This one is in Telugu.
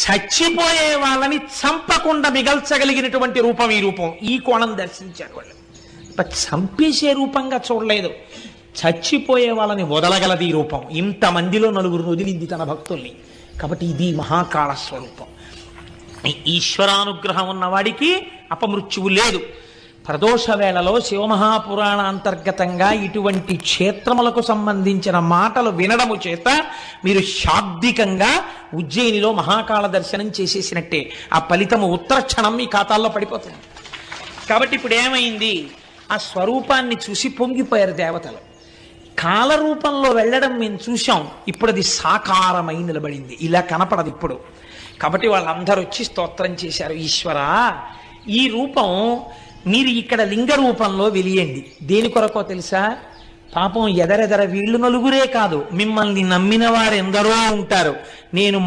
చచ్చిపోయే వాళ్ళని చంపకుండా మిగల్చగలిగినటువంటి రూపం ఈ రూపం. ఈ కోణం దర్శించారు వాళ్ళు. చంపేసే రూపంగా చూడలేదు, చచ్చిపోయే వాళ్ళని వదలగలది ఈ రూపం. ఇంతమందిలో నలుగురు వదిలింది తన భక్తుల్ని. కాబట్టి ఇది మహాకాళ స్వరూపం. ఈశ్వరానుగ్రహం ఉన్నవాడికి అపమృత్యువు లేదు. ప్రదోష వేళలో శివమహాపురాణ అంతర్గతంగా ఇటువంటి క్షేత్రములకు సంబంధించిన మాటలు వినడము చేత మీరు శాబ్దికంగా ఉజ్జయినిలో మహాకాళ దర్శనం చేసేసినట్టే. ఆ ఫలితము ఉత్తర క్షణం మీ ఖాతాల్లో పడిపోతుంది. కాబట్టి ఇప్పుడు ఏమైంది, ఆ స్వరూపాన్ని చూసి పొంగిపోయారు దేవతలు. కాలరూపంలో వెళ్ళడం మేము చూసాం, ఇప్పుడు అది సాకారమై నిలబడింది, ఇలా కనపడదు ఇప్పుడు. కాబట్టి వాళ్ళందరూ వచ్చి స్తోత్రం చేశారు, ఈశ్వరా ఈ రూపం మీరు ఇక్కడ లింగ రూపంలో వెలియండి. దేని కొరకో తెలుసా? పాపం ఎదరెదర వీళ్ళు నలుగురే కాదు, మిమ్మల్ని నమ్మిన వారు ఎందరో ఉంటారు. నేను